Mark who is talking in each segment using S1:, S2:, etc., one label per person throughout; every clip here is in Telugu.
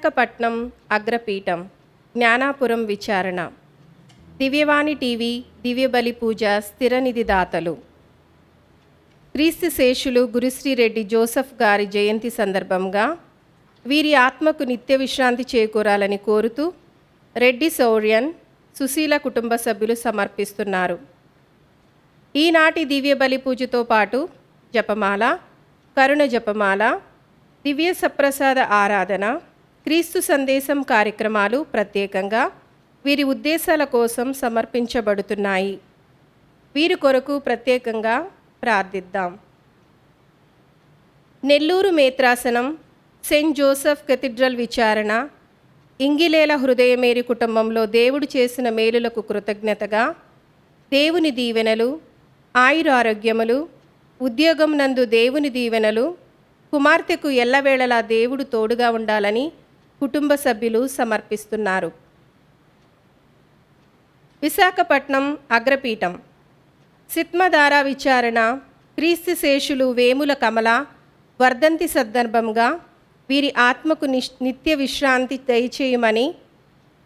S1: విశాఖపట్నం అగ్రపీఠం జ్ఞానాపురం విచారణ దివ్యవాణి టీవీ దివ్యబలి పూజ స్థిరనిధి దాతలు క్రీస్తు శేషులు గురుశ్రీ రెడ్డి జోసెఫ్ గారి జయంతి సందర్భంగా వీరి ఆత్మకు నిత్య విశ్రాంతి చేకూరాలని కోరుతూ రెడ్డి సౌర్యన్ సుశీల కుటుంబ సభ్యులు సమర్పిస్తున్నారు. ఈనాటి దివ్యబలి పూజతో పాటు జపమాల, కరుణ జపమాల, దివ్య సప్రసాద ఆరాధన, క్రీస్తు సందేశం కార్యక్రమాలు ప్రత్యేకంగా వీరి ఉద్దేశాల కోసం సమర్పించబడుతున్నాయి. వీరి కొరకు ప్రత్యేకంగా ప్రార్థిద్దాం. నెల్లూరు మేత్రాసనం సెయింట్ జోసెఫ్ కెథీడ్రల్ విచారణ ఇంగిలేల హృదయమేరి కుటుంబంలో దేవుడు చేసిన మేలులకు కృతజ్ఞతగా దేవుని దీవెనలు, ఆయురారోగ్యములు, ఉద్యోగం నందు దేవుని దీవెనలు, కుమార్తెకు ఎల్లవేళలా దేవుడు తోడుగా ఉండాలని కుటుంబ సభ్యులు సమర్పిస్తున్నారు. విశాఖపట్నం అగ్రపీఠం సిత్మధార విచారణ క్రీస్తు శేషులు వేముల కమల వర్ధంతి సందర్భంగా వీరి ఆత్మకు నిత్య విశ్రాంతి దయచేయమని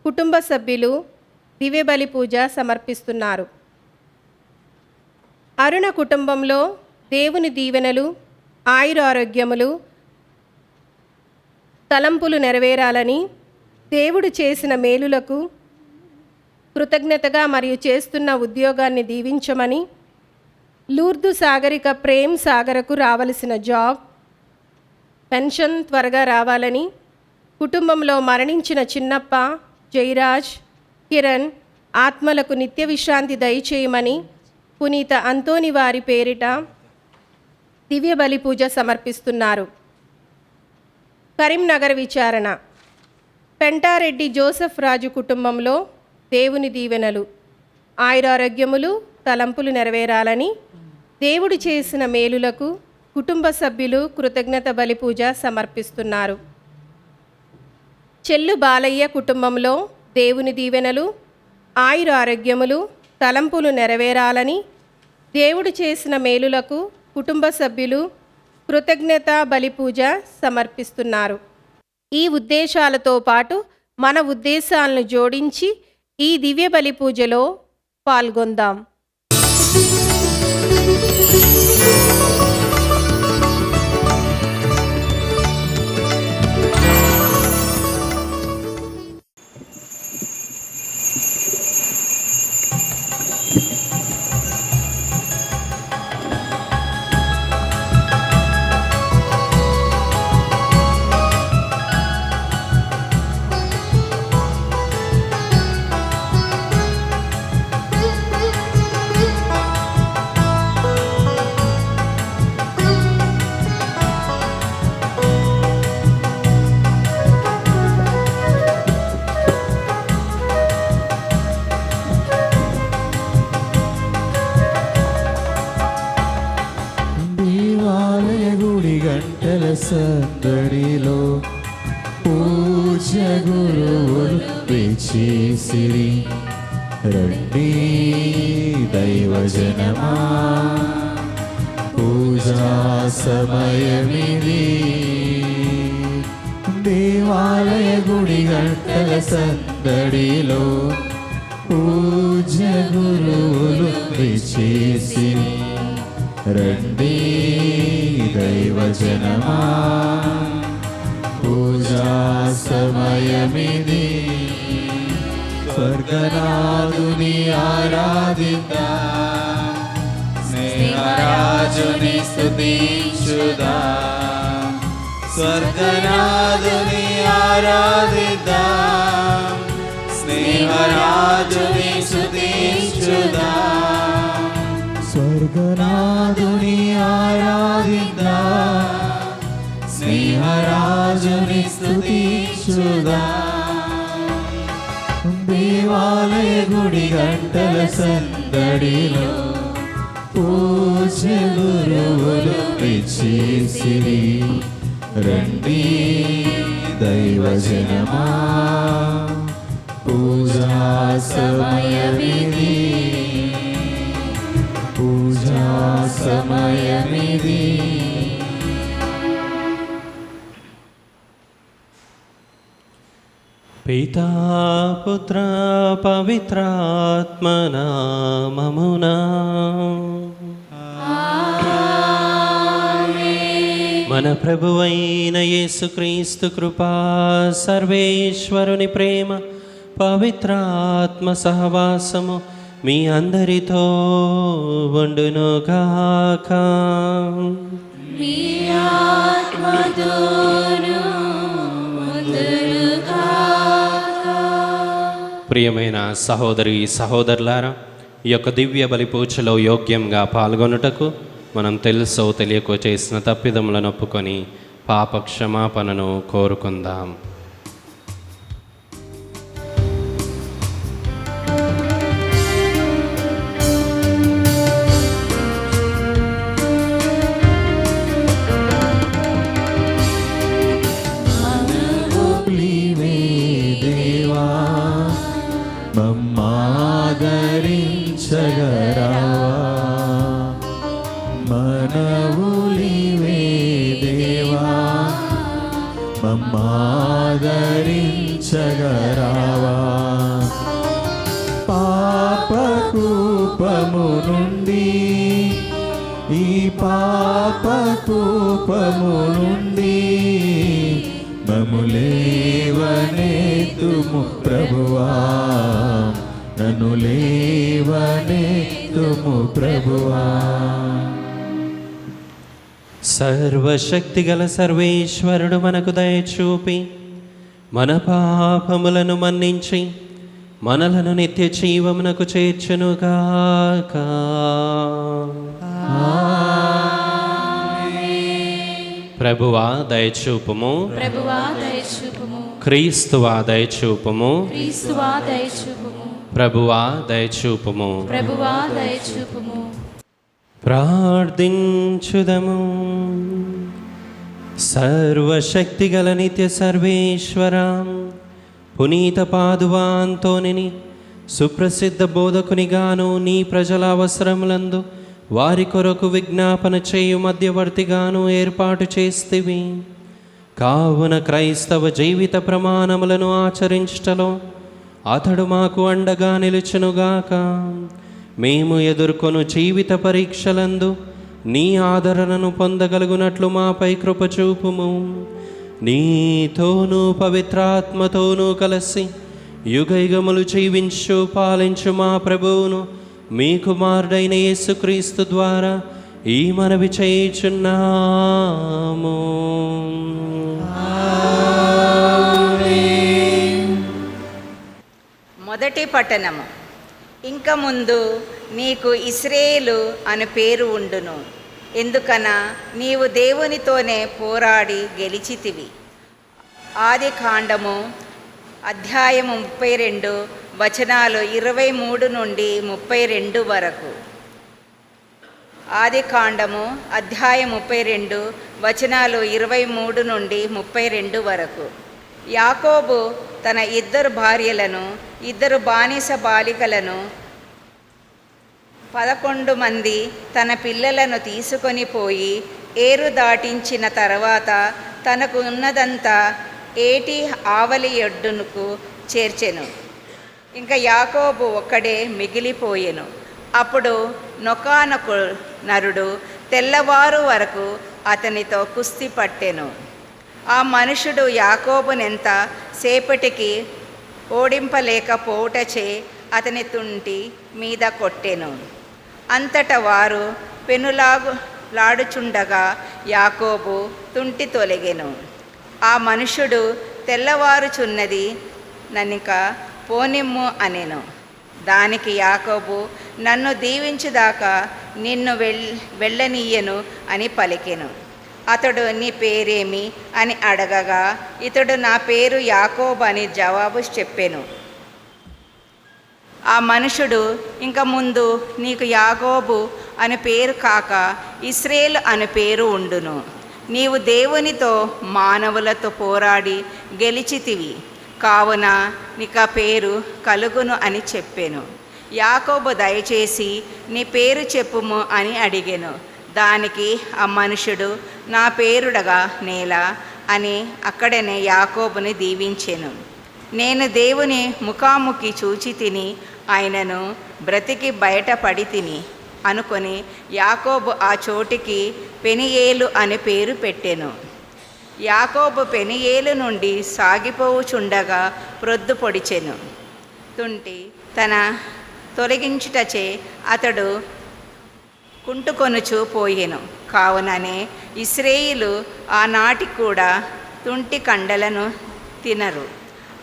S1: కుటుంబ సభ్యులు దివ్యబలి పూజ సమర్పిస్తున్నారు. అరుణ కుటుంబంలో దేవుని దీవెనలు, ఆయురారోగ్యములు, తలంపులు నెరవేరాలని, దేవుడు చేసిన మేలులకు కృతజ్ఞతగా మరియు చేస్తున్న ఉద్యోగాన్ని దీవించమని, లూర్దు సాగరిక ప్రేమ్ సాగరకు రావలసిన జాబ్, పెన్షన్ త్వరగా రావాలని, కుటుంబంలో మరణించిన చిన్నప్ప, జయరాజ్, కిరణ్ ఆత్మలకు నిత్య విశ్రాంతి దయచేయమని పునీత అంతోని వారి పేరిట దివ్య బలి పూజ సమర్పిస్తున్నారు. కరీంనగర్ విచారణ పెంటారెడ్డి జోసెఫ్ రాజు కుటుంబంలో దేవుని దీవెనలు, ఆయురారోగ్యములు, తలంపులు నెరవేరాలని, దేవుడు చేసిన మేలులకు కుటుంబ సభ్యులు కృతజ్ఞత బలి పూజ సమర్పిస్తున్నారు. చెల్లు బాలయ్య కుటుంబంలో దేవుని దీవెనలు, ఆయురారోగ్యములు, తలంపులు నెరవేరాలని, దేవుడు చేసిన మేలులకు కుటుంబ సభ్యులు కృతజ్ఞత బలి పూజ సమర్పిస్తున్నారు. ఈ ఉద్దేశాలతో పాటు మన ఉద్దేశాలను జోడించి ఈ దివ్య బలి పూజలో పాల్గొందాం.
S2: సందడిలో పూజ గురువులు విచేసిరి, రండి దైవజనమా పూజా సమయమిది. దేవాలయ గుడి గంటల సందడిలో పూజ గురువులు విచేసిరి, రండి దైవజనమా పూజా సమయమిది. స్వర్గనాథుని ఆరాధిద్దాం, స్నేహరాజుని స్తుతించుదాం. స్వర్గనాథుని ఆరాధిద్దాం, స్నేహరాజుని స్తుతించుదాం. స్వర్గనాథుని ఆరాధిద్దాం, స్నేహరాజుని స్తుతించుదాం. దేవాలయ గుడి గంటల సందడిలో పూజ గురువులు విచేసిరి, రండి దైవజనమా పూజా సమయమిది, పూజా సమయమిది.
S3: పితా పుత్ర పవిత్రాత్మ నామమునా. మన ప్రభువైన యేసుక్రీస్తు కృపా, సర్వేశ్వరుని ప్రేమ, పవిత్రాత్మ సహవాసము మీ అందరితో ఉండునుగాక.
S2: మీ ఆత్మతోను ఉండునుగాక.
S3: ప్రియమైన సహోదరి సహోదరులారా, ఈ యొక్క దివ్య బలి పూజలో యోగ్యంగా పాల్గొనుటకు మనం తెలుసో తెలియకో చేసిన తప్పిదములను ఒప్పుకొని పాప క్షమాపణను కోరుకుందాం.
S2: మనవులివే దేవా, మమ్మాదరించగరావా. పాపకూపము నుండి, ఈ పాపకూపము నుండి మమ్ము లేవనెత్తుము ప్రభువా, నన్ను లేవనెత్తుము ప్రభువా.
S3: సర్వశక్తిగల సర్వేశ్వరుడు మనకు దయచూపి మన పాపములను మన్నించి మనలను నిత్య జీవమునకు చేర్చునుగాక. ప్రభువా దయచూపుము,
S2: ప్రభువా దయచూపుము,
S3: క్రీస్తువా దయచూపుము,
S2: క్రీస్తువా దయచూపుము,
S3: ప్రభువా దయచూపుము.
S2: ప్రభువా దయచూపుము.
S3: ప్రార్థించుదము. సర్వశక్తిగల నిత్య సర్వేశ్వర, పునీత పాదువా అంతోనిని సుప్రసిద్ధ బోధకునిగాను నీ ప్రజల అవసరములందు వారి కొరకు విజ్ఞాపన చేయు మధ్యవర్తిగాను ఏర్పాటు చేస్తివి. కావున క్రైస్తవ జీవిత ప్రమాణములను ఆచరించటలో అతడు మాకు అండగా నిలుచునుగాక. మేము ఎదుర్కొను జీవిత పరీక్షలందు నీ ఆదరణను పొందగలుగునట్లు మాపై కృప చూపుము. నీతోనూ పవిత్రాత్మతోనూ కలిసి యుగయుగములు జీవించు పాలించు మా ప్రభువును మీ కుమారుడైన యేసుక్రీస్తు ద్వారా ఈ మనవి చేయుచున్నాము.
S4: మొదటి పట్టణము. ఇంక ముందు నీకు ఇశ్రాయేలు అను పేరు ఉండును, ఎందుకన నీవు దేవునితోనే పోరాడి గెలిచితివి. ఆది కాండము అధ్యాయము 32 వచనాలు 23 నుండి 32 వరకు. ఆది కాండము అధ్యాయం 32 వచనాలు 23 నుండి 32 వరకు. యాకోబు తన 2 భార్యలను 2 బానిస బాలికలను 11 మంది తన పిల్లలను తీసుకొని పోయి ఏరు దాటించిన తర్వాత తనకు ఉన్నదంతా ఏటి ఆవలి ఒడ్డునకు చేర్చెను. ఇంకా యాకోబు ఒక్కడే మిగిలిపోయెను. అప్పుడు నొకానొక నరుడు తెల్లవారు వరకు అతనితో కుస్తీ పట్టెను. ఆ మనుషుడు యాకోబునెంత సేపటికి ఓడింపలేకపోవటచే అతని తుంటి మీద కొట్టెను. అంతటా వారు పెనులాడుచుండగా యాకోబు తుంటి తొలగెను. ఆ మనుషుడు తెల్లవారుచున్నది, ననిక పోనిమ్ము అనెను. దానికి యాకోబు, నన్ను దీవించుదాకా నిన్ను వెళ్ళనీయను అని పలికెను. అతడు, నీ పేరేమి అని అడగగా ఇతడు, నా పేరు యాకోబు అని జవాబు చెప్పెను. ఆ మనుషుడు, ఇంక ముందు నీకు యాకోబు అని పేరు కాక ఇశ్రాయేలు అని పేరు ఉండును. నీవు దేవునితో మానవులతో పోరాడి గెలిచితివి, కావున నీకు ఆ పేరు కలుగును అని చెప్పెను. యాకోబు, దయచేసి నీ పేరు చెప్పుము అని అడిగెను. దానికి ఆ మనుషుడు, నా పేరుడగా నేల అని అక్కడనే యాకోబుని దీవించెను. నేను దేవుని ముఖాముఖి చూచి తిని ఆయనను బ్రతికి బయటపడి తిని అనుకొని యాకోబు ఆ చోటికి పెనియేలు అనే పేరు పెట్టెను. యాకోబు పెనియేలు నుండి సాగిపోవుచుండగా ప్రొద్దు పొడిచెను. తుంటి తన తొలగించుటచే అతడు కుంటుకొనుచు పోయెను. కావుననే ఇశ్రాయేలు ఆనాటి కూడా తుంటి కండలను తినరు.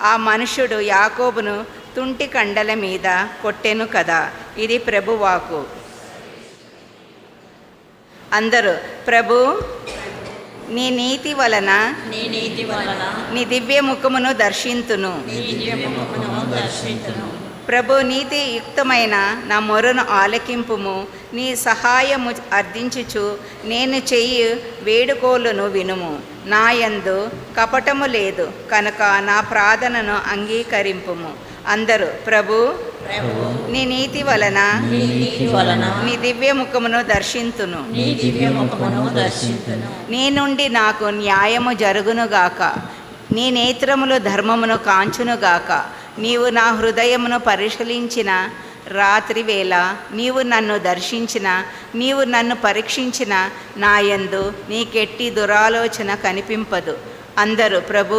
S4: ఆ మనుషుడు యాకోబును తుంటి కండల మీద కొట్టెను కదా. ఇది ప్రభువాకు. అందరూ ప్రభు నీ నీతి వలన నీ దివ్య ముఖమును దర్శింతును. ప్రభు నీతి యుక్తమైన నా మొరను ఆలకింపుము. నీ సహాయము అర్థించుచు నేను చెయ్యి వేడుకోలును వినుము. నా యందు కపటము లేదు కనుక నా ప్రార్థనను అంగీకరింపుము. అందరూ ప్రభు నీ నీతి వలన నీ దివ్య ముఖమును దర్శింతును. నీ నుండి నాకు న్యాయము జరుగునుగాక. నీ నేత్రములు ధర్మమును కాంచునుగాక. నీవు నా హృదయమును పరిశీలించిన రాత్రి వేళ నీవు నన్ను దర్శించిన, నీవు నన్ను పరీక్షించిన నా యందు నీకెట్టి దురాలోచన కనిపింపదు. అందరూ ప్రభు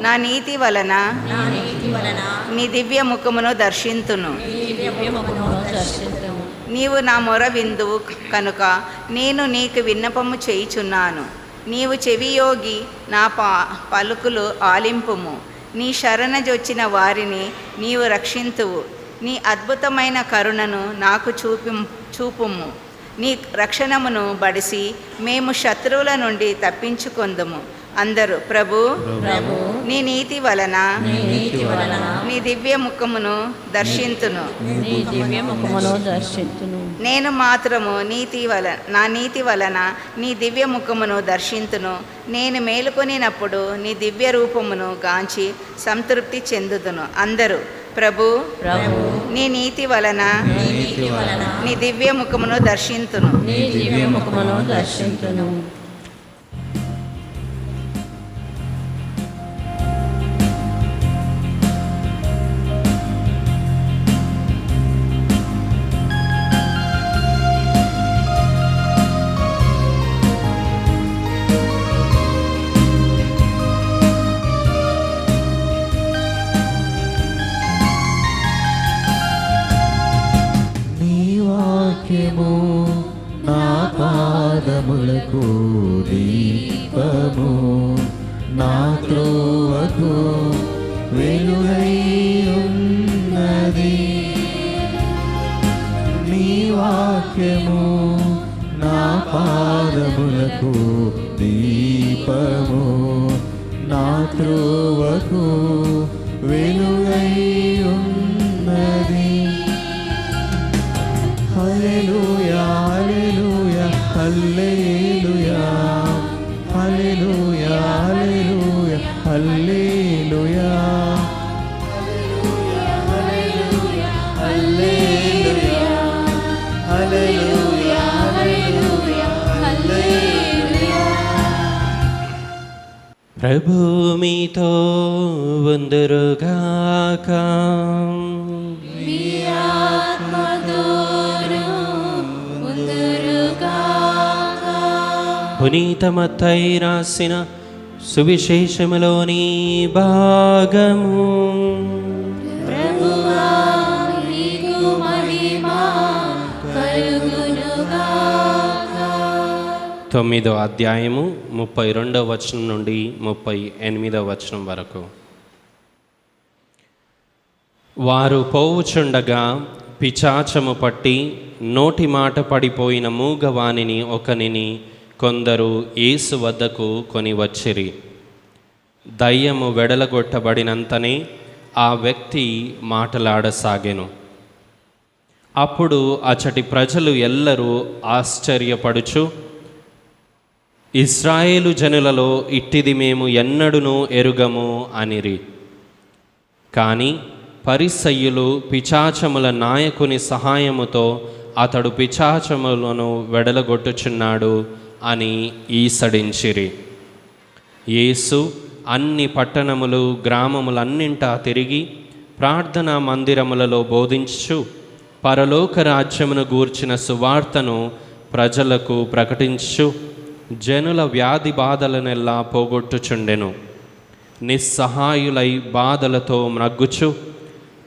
S4: నా నీతి వలన నీ దివ్య ముఖమును దర్శింతును. నీవు నా మొర విందువు కనుక నేను నీకు విన్నపము చేయుచున్నాను. నీవు చెవియోగి నా పలుకులు ఆలింపుము. నీ శరణజొచ్చిన వారిని నీవు రక్షింతువు. నీ అద్భుతమైన కరుణను నాకు చూపుము. నీ రక్షణమును బడిసి మేము శత్రువుల నుండి తప్పించుకొందుము. అందరూ ప్రభు నీ నీతి వలన నీ దివ్య ముఖమును దర్శింతును. నేను మాత్రము నా నీతి వలన నీ దివ్య ముఖమును దర్శింతును. నేను మేలుకొనినప్పుడు నీ దివ్య రూపమును గాంచి సంతృప్తి చెందుదును. అందరూ ప్రభు నీ నీతి వలన నీ దివ్య ముఖమును దర్శింతును.
S5: నా పాదములకు దీపము, నా త్రోవకు వెలుగై ఉన్నది. నీ వాక్యము నా పాదములకు దీపము, నా త్రోవకు వెలుగై ఉన్నది. హల్లెలూయా హల్లెలూయా హల్లెలూయా హల్లెలూయా హల్లెలూయా హల్లెలూయా హల్లెలూయా హల్లెలూయా హల్లెలూయా.
S3: ప్రభు మీతో ఉందురుగాక. పునీత మత్తయి రాసిన సువిశేషములోని భాగము.
S2: ప్రభువా నీకు మహిమ కలుగునుగాక.
S3: 9వ అధ్యాయము 32వ వచనం నుండి 38వ వచనం వరకు. వారు పోవుచుండగా పిచాచము పట్టి నోటి మాట పడిపోయిన మూగవాణిని ఒకనిని కొందరు యేసు వద్దకు కొని వచ్చిరి. దయ్యము వెడలగొట్టబడినంతనే ఆ వ్యక్తి మాటలాడసాగెను. అప్పుడు అచ్చటి ప్రజలు ఎల్లరూ ఆశ్చర్యపడుచు, ఇశ్రాయేలు జనులలో ఇట్టిది మేము ఎన్నడూనూ ఎరుగము అనిరి. కానీ పరిసయ్యులు పిచాచముల నాయకుని సహాయముతో అతడు పిచాచములను వెడలగొట్టుచున్నాడు అని ఈసడించిరి. యేసు అన్ని పట్టణములు గ్రామములన్నింటా తిరిగి ప్రార్థనా మందిరములలో బోధించుచు పరలోక రాజ్యమును గూర్చిన సువార్తను ప్రజలకు ప్రకటించు జనుల వ్యాధి బాధలనెల్లా పోగొట్టుచుండెను. నిస్సహాయులై బాధలతో మ్రగ్గుచు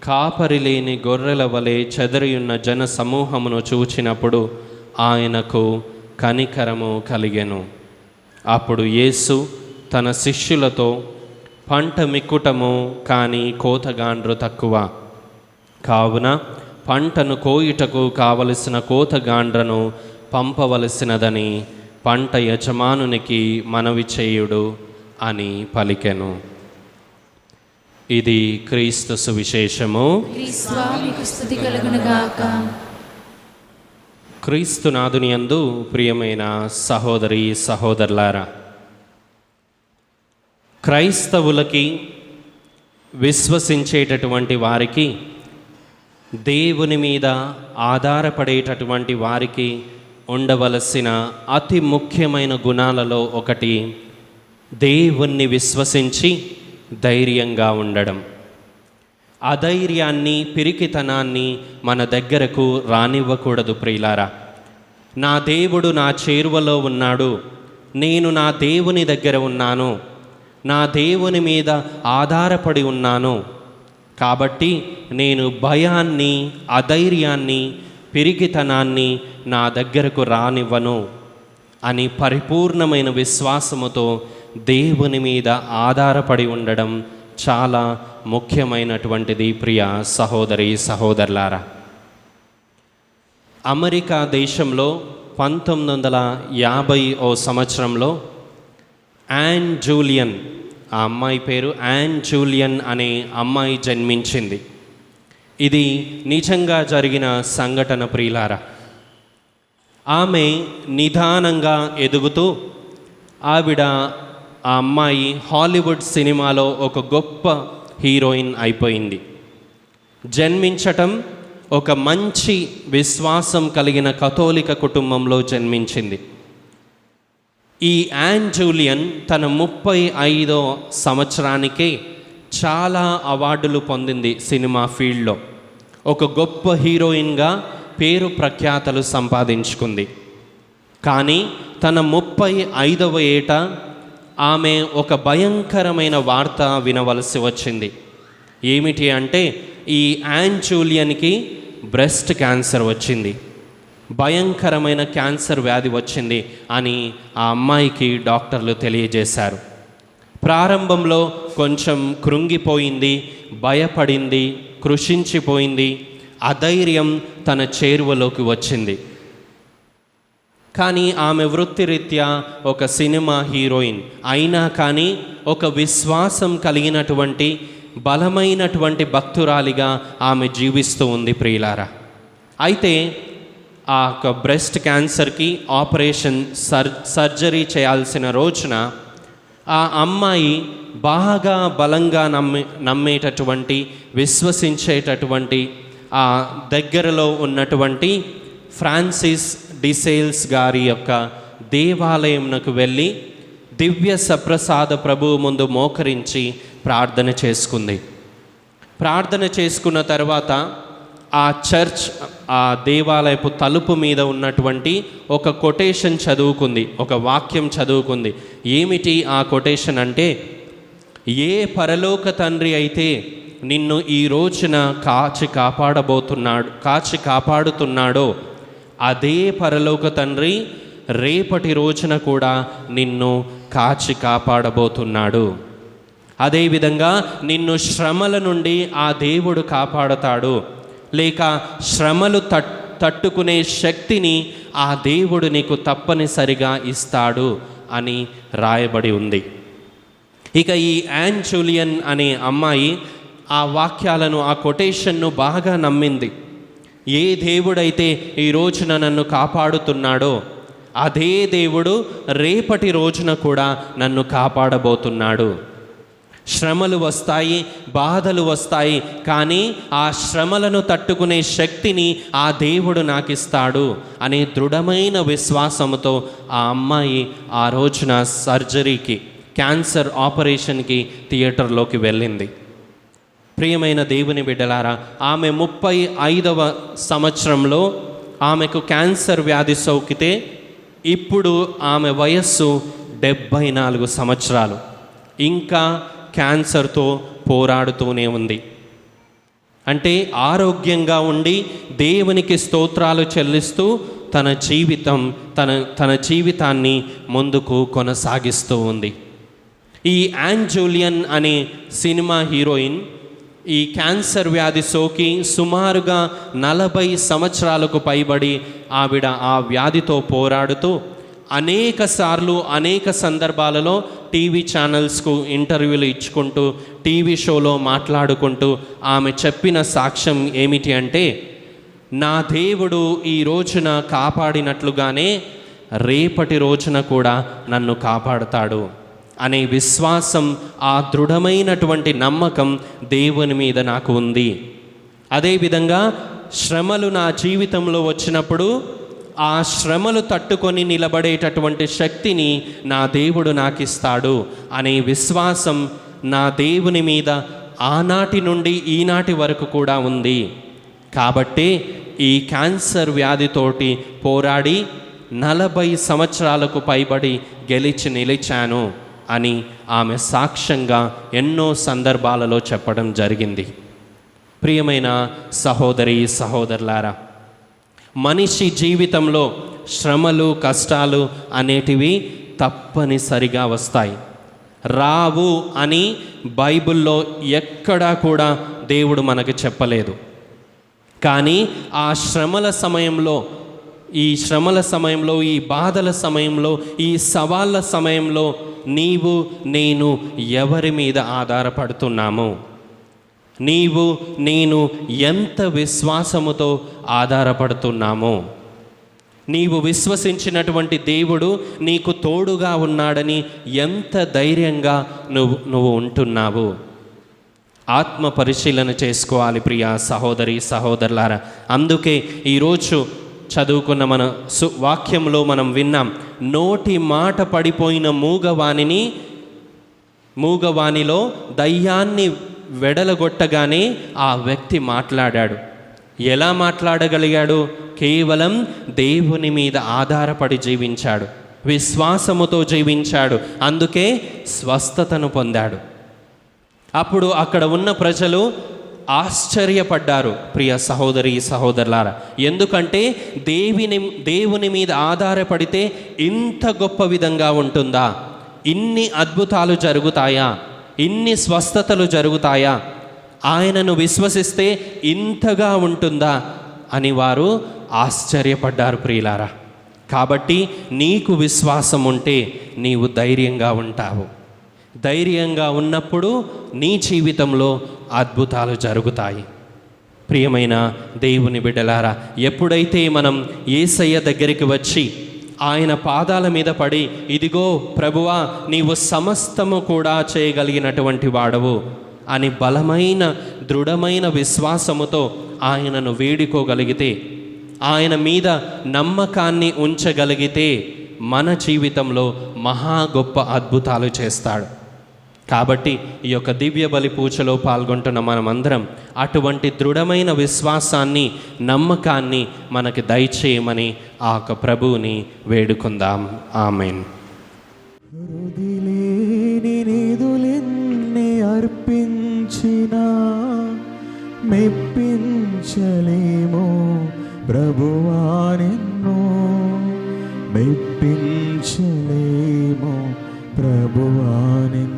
S3: కాపరి లేని గొర్రెల వలె చెదరియున్న జన సమూహమును చూచినప్పుడు ఆయనకు కనికరము కలిగెను. అప్పుడు యేసు తన శిష్యులతో, పంట మిక్కుటము కానీ కోతగాండ్రు తక్కువ, కావున పంటను కోయుటకు కావలసిన కోతగాండ్రను పంపవలసినదని పంట యజమానునికి మనవి చేయుడు అని పలికెను. ఇది క్రీస్తు సువిశేషము.
S2: స్వామికి స్తుతి కలుగునుగాక.
S3: క్రీస్తునాథుని యందు ప్రియమైన సహోదరి సహోదరులారా, క్రైస్తవులకి, విశ్వసించేటటువంటి వారికి, దేవుని మీద ఆధారపడేటటువంటి వారికి ఉండవలసిన అతి ముఖ్యమైన గుణాలలో ఒకటి దేవుణ్ణి విశ్వసించి ధైర్యంగా ఉండడం. అధైర్యాన్ని, పిరికితనాన్ని మన దగ్గరకు రానివ్వకూడదు ప్రియులారా. నా దేవుడు నా చేరువలో ఉన్నాడు, నేను నా దేవుని దగ్గర ఉన్నాను, నా దేవుని మీద ఆధారపడి ఉన్నాను, కాబట్టి నేను భయాన్ని, అధైర్యాన్ని, పిరికితనాన్ని నా దగ్గరకు రానివ్వను అని పరిపూర్ణమైన విశ్వాసముతో దేవుని మీద ఆధారపడి ఉండడం చాలా ముఖ్యమైనటువంటిది ప్రియ సహోదరి సహోదరులారా. అమెరికా దేశంలో 1950 సంవత్సరంలో యాన్ జూలియన్, ఆ అమ్మాయి పేరు యాన్ జూలియన్ అనే అమ్మాయి జన్మించింది. ఇది నిజంగా జరిగిన సంఘటన ప్రియులారా. ఆమె నిదానంగా ఎదుగుతూ ఆ అమ్మాయి హాలీవుడ్ సినిమాలో ఒక గొప్ప హీరోయిన్ అయిపోయింది. జన్మించటం ఒక మంచి విశ్వాసం కలిగిన కథోలిక కుటుంబంలో జన్మించింది. ఈ యాన్ జూలియన్ తన 35వ సంవత్సరానికే చాలా అవార్డులు పొందింది సినిమా ఫీల్డ్లో. ఒక గొప్ప హీరోయిన్గా పేరు ప్రఖ్యాతలు సంపాదించుకుంది. కానీ తన 35వ ఏట ఆమె ఒక భయంకరమైన వార్త వినవలసి వచ్చింది. ఏమిటి అంటే, ఈ యాన్ జూలియన్కి బ్రెస్ట్ క్యాన్సర్ వచ్చింది, భయంకరమైన క్యాన్సర్ వ్యాధి వచ్చింది అని ఆ అమ్మాయికి డాక్టర్లు తెలియజేశారు. ప్రారంభంలో కొంచెం కృంగిపోయింది, భయపడింది, కృషించిపోయింది, అధైర్యం తన చేరువలోకి వచ్చింది. కానీ ఆమె వృత్తిరీత్యా ఒక సినిమా హీరోయిన్ అయినా కానీ ఒక విశ్వాసం కలిగినటువంటి బలమైనటువంటి భక్తురాలిగా ఆమె జీవిస్తూ ఉంది ప్రియులారా. అయితే ఆ యొక్క బ్రెస్ట్ క్యాన్సర్కి ఆపరేషన్ సర్జరీ చేయాల్సిన రోజున ఆ అమ్మాయి బాగా బలంగా నమ్మేటటువంటి, విశ్వసించేటటువంటి ఆ దగ్గరలో ఉన్నటువంటి ఫ్రాన్సిస్ డిసేల్స్ గారి యొక్క దేవాలయంకు వెళ్ళి దివ్య సప్రసాద ప్రభువు ముందు మోకరించి ప్రార్థన చేసుకుంది. ప్రార్థన చేసుకున్న తర్వాత ఆ చర్చ్, ఆ దేవాలయపు తలుపు మీద ఉన్నటువంటి ఒక కొటేషన్ చదువుకుంది, ఒక వాక్యం చదువుకుంది. ఏమిటి ఆ కొటేషన్ అంటే, ఏ పరలోక తండ్రి అయితే నిన్ను ఈ రోజున కాచి కాపాడుతున్నాడో అదే పరలోక తండ్రి రేపటి రోజున కూడా నిన్ను కాచి కాపాడబోతున్నాడు. అదేవిధంగా నిన్ను శ్రమల నుండి ఆ దేవుడు కాపాడతాడు, లేక శ్రమలు తట్టుకునే శక్తిని ఆ దేవుడు నీకు తప్పనిసరిగా ఇస్తాడు అని రాయబడి ఉంది. ఇక ఈ యాన్ జూలియన్ అనే అమ్మాయి ఆ వాక్యాలను, ఆ కొటేషన్ను బాగా నమ్మింది. ఏ దేవుడైతే ఈ రోజున నన్ను కాపాడుతున్నాడో అదే దేవుడు రేపటి రోజున కూడా నన్ను కాపాడబోతున్నాడు. శ్రమలు వస్తాయి, బాధలు వస్తాయి, కానీ ఆ శ్రమలను తట్టుకునే శక్తిని ఆ దేవుడు నాకు ఇస్తాడు అనే దృఢమైన విశ్వాసంతో ఆ అమ్మాయి ఆ రోజున సర్జరీకి, క్యాన్సర్ ఆపరేషన్కి థియేటర్లోకి వెళ్ళింది. ప్రియమైన దేవుని బిడ్డలారా, ఆమె 35వ సంవత్సరంలో ఆమెకు క్యాన్సర్ వ్యాధి సోకితే ఇప్పుడు ఆమె వయస్సు 74 సంవత్సరాలు. ఇంకా క్యాన్సర్తో పోరాడుతూనే ఉంది. అంటే ఆరోగ్యంగా ఉండి దేవునికి స్తోత్రాలు చెల్లిస్తూ తన జీవితాన్ని ముందుకు కొనసాగిస్తూ ఉంది. ఈ యాన్ జూలియన్ అనే సినిమా హీరోయిన్ ఈ క్యాన్సర్ వ్యాధి సోకి సుమారుగా 40 సంవత్సరాలకు పైబడి ఆవిడ ఆ వ్యాధితో పోరాడుతూ అనేక సందర్భాలలో టీవీ ఛానల్స్కు ఇంటర్వ్యూలు ఇచ్చుకుంటూ టీవీ షోలో మాట్లాడుకుంటూ ఆమె చెప్పిన సాక్ష్యం ఏమిటి అంటే, నా దేవుడు ఈ రోజున కాపాడినట్లుగానే రేపటి రోజున కూడా నన్ను కాపాడుతాడు అనే విశ్వాసం, ఆ దృఢమైనటువంటి నమ్మకం దేవుని మీద నాకు ఉంది. అదేవిధంగా శ్రమలు నా జీవితంలో వచ్చినప్పుడు ఆ శ్రమలు తట్టుకొని నిలబడేటటువంటి శక్తిని నా దేవుడు నాకు ఇస్తాడు అనే విశ్వాసం నా దేవుని మీద ఆనాటి నుండి ఈనాటి వరకు కూడా ఉంది. కాబట్టి ఈ క్యాన్సర్ వ్యాధితోటి పోరాడి 40 సంవత్సరాలకు పైబడి గెలిచి నిలిచాను అని ఆమె సాక్ష్యంగా ఎన్నో సందర్భాలలో చెప్పడం జరిగింది. ప్రియమైన సహోదరి సహోదరులారా, మనిషి జీవితంలో శ్రమలు కష్టాలు అనేటివి తప్పనిసరిగా వస్తాయి. రావు అని బైబిల్లో ఎక్కడా కూడా దేవుడు మనకు చెప్పలేదు. కానీ ఆ శ్రమల సమయంలో, ఈ బాధల సమయంలో, ఈ సవాళ్ళ సమయంలో నీవు నేను ఎవరి మీద ఆధారపడుతున్నాము? నీవు నేను ఎంత విశ్వాసముతో ఆధారపడుతున్నాము? నీవు విశ్వసించినటువంటి దేవుడు నీకు తోడుగా ఉన్నాడని ఎంత ధైర్యంగా నువ్వు ఉంటున్నావు? ఆత్మ పరిశీలన చేసుకోవాలి ప్రియ సహోదరి సహోదరులారా. అందుకే ఈరోజు చదువుకున్న మన వాక్యంలో మనం విన్నాం, నోటి మాట పడిపోయిన మూగవానిలో దయ్యాన్ని వెడలగొట్టగానే ఆ వ్యక్తి మాట్లాడాడు. ఎలా మాట్లాడగలిగాడు? కేవలం దేవుని మీద ఆధారపడి జీవించాడు, విశ్వాసముతో జీవించాడు. అందుకే స్వస్థతను పొందాడు. అప్పుడు అక్కడ ఉన్న ప్రజలు ఆశ్చర్యపడ్డారు ప్రియ సహోదరి సహోదరులారా. ఎందుకంటే దేవుని మీద ఆధారపడితే ఇంత గొప్ప విధంగా ఉంటుందా? ఇన్ని అద్భుతాలు జరుగుతాయా? ఇన్ని స్వస్థతలు జరుగుతాయా? ఆయనను విశ్వసిస్తే ఇంతగా ఉంటుందా అని వారు ఆశ్చర్యపడ్డారు ప్రియులారా. కాబట్టి నీకు విశ్వాసం ఉంటే నీవు ధైర్యంగా ఉంటావు. ధైర్యంగా ఉన్నప్పుడు నీ జీవితంలో అద్భుతాలు జరుగుతాయి. ప్రియమైన దేవుని బిడ్డలారా, ఎప్పుడైతే మనం యేసయ్య దగ్గరికి వచ్చి ఆయన పాదాల మీద పడి, ఇదిగో ప్రభువా నీవు సమస్తము కూడా చేయగలిగినటువంటి వాడవు అని బలమైన దృఢమైన విశ్వాసముతో ఆయనను వేడుకోగలిగితే, ఆయన మీద నమ్మకాన్ని ఉంచగలిగితే మన జీవితంలో మహా గొప్ప అద్భుతాలు చేస్తాడు. కాబట్టి ఈ యొక్క దివ్య బలి పూజలో పాల్గొంటున్న మనమందరం అటువంటి దృఢమైన విశ్వాసాన్ని, నమ్మకాన్ని మనకి దయచేయమని ఆ యొక్క ప్రభువుని వేడుకుందాం. ఆమేన్.
S5: నిధులెన్ని అర్పించినా మెప్పించలేమో ప్రభువా నిన్ను, మెప్పించలేమో ప్రభువా నిన్ను.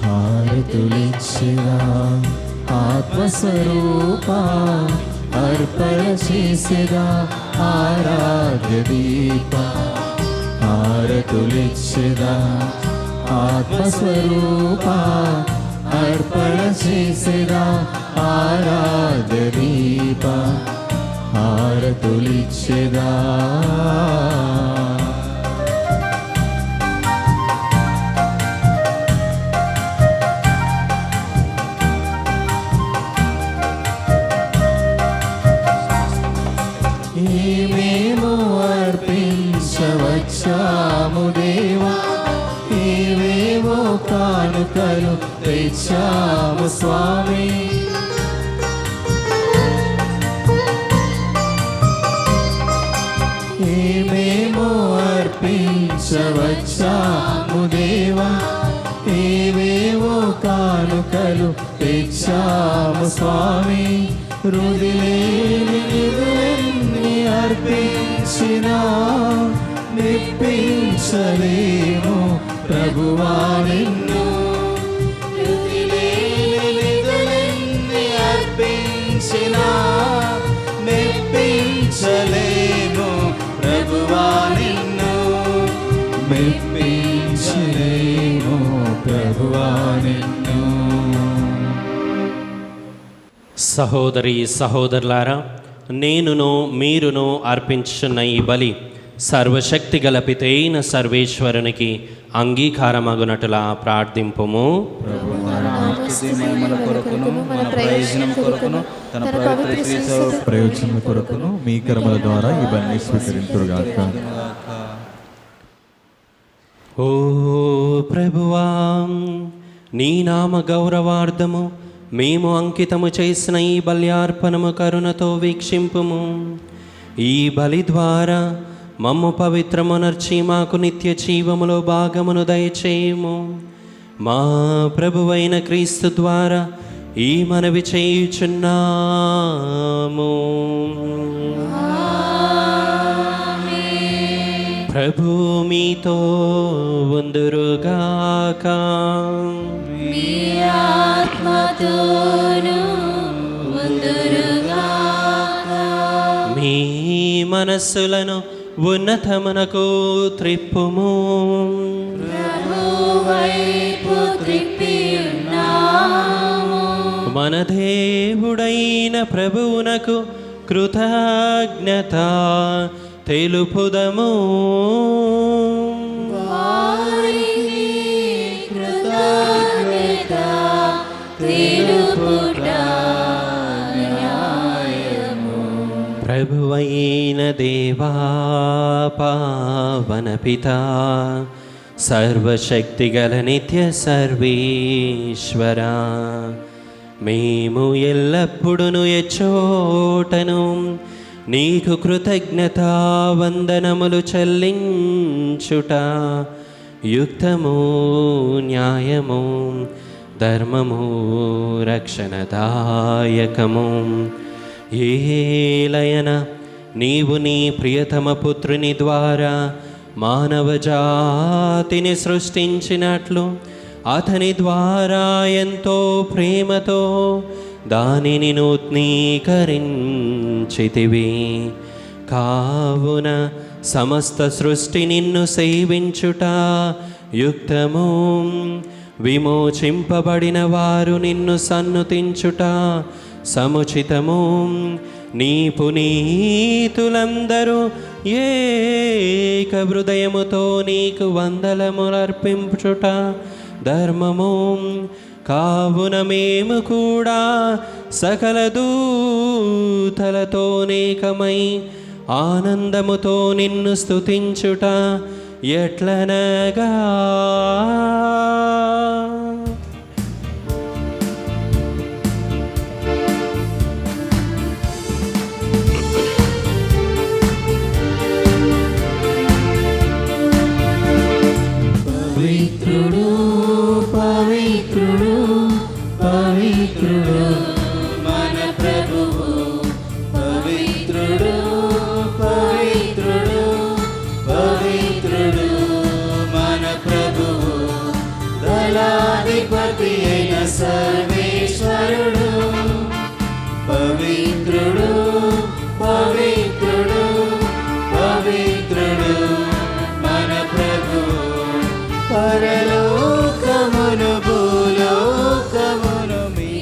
S5: హారతులిచ్చినా ఆత్మస్వరూపా, అర్పణ చేసేదా ఆరాధ్య దీప. హారతులిచ్చిదా ఆత్మస్వరూపా, అర్పణ చేసేదా ఆరాధ్య దీప. హారతులిచ్చెదా. ఏమేమో అర్పించవచ్చాము దేవా, ఏవేవో కానుకలు తెచ్చాము స్వామి. ఏమేమో అర్పించవచ్చాము దేవా, ఏవేవో కానుకలు తెచ్చాము స్వామి. రుదిలేని నిధులెన్ని అర్పించినా మెప్పించలేము ప్రభువా నిన్ను. రుదిలేని నిధులెన్ని అర్పించినా మెప్పించలేము ప్రభువా నిన్ను. మెప్పించలేము ప్రభువా నిన్ను.
S3: సహోదరి సహోదరులారా, నేనును మీరును అర్పించున్న ఈ బలి సర్వశక్తి గల పితైన సర్వేశ్వరునికి అంగీకారమగునట్లా ప్రార్థింపుము.
S5: ప్రయోజనం కొరకును మీ కర్మల ద్వారా ఇవన్నీ స్వీకరింతురుగాక.
S3: ఓ ప్రభువా, నీ నామ గౌరవార్థము మేము అంకితము చేసిన ఈ బల్యార్పణము కరుణతో వీక్షింపుము. ఈ బలి ద్వారా మమ్ము పవిత్రమునర్చి మాకు నిత్య జీవములో భాగమును దయచేయుము. మా ప్రభువైన క్రీస్తు ద్వారా ఈ మనవి చేయుచున్నాము. ప్రభు మీతో ఉందురుగాక. మీ మనస్సులను ఉన్నతమునకు త్రిప్పుము. మన దేవుడైన ప్రభువునకు కృతజ్ఞత తెలుపుదము. ప్రభువైన దేవా, పావన పితా, సర్వశక్తిగల నిత్య సర్వేశ్వరా, మేము ఎల్లప్పుడూ ఎచ్చోటను నీకు కృతజ్ఞతా వందనములు చెల్లించుట యుక్తము, న్యాయము, ధర్మము, రక్షణదాయకము. ఏలయన నీవు నీ ప్రియతమ పుత్రుని ద్వారా మానవ జాతిని సృష్టించినట్లు అతని ద్వారా ఎంతో ప్రేమతో దానిని నూతనీకరించితివి. కావున సమస్త సృష్టి నిన్ను సేవించుట యుక్తము, విమోచింపబడిన వారు నిన్ను సన్నుతించుట సముచితము. నీ పునీతులందరూ ఏక హృదయముతో నీకు వందనములర్పించుట ధర్మము. కావున మేము కూడా సకల దూతలతో నేకమై ఆనందముతో నిన్ను స్తుతించుట ఎట్లనగా,
S5: పవిత్రుడు పవిత్రుడు పవిత్రుడు మన ప్రభువు, పవిత్రుడు పవిత్రుడు పవిత్రుడు మన ప్రభువు, దళాధిపతి అయిన సర్వేశ్వరుడు. పవిత్రుడు పవిత్రుడు పవిత్రుడు మన ప్రభువు, పరలోకమును భూలోకమును మీ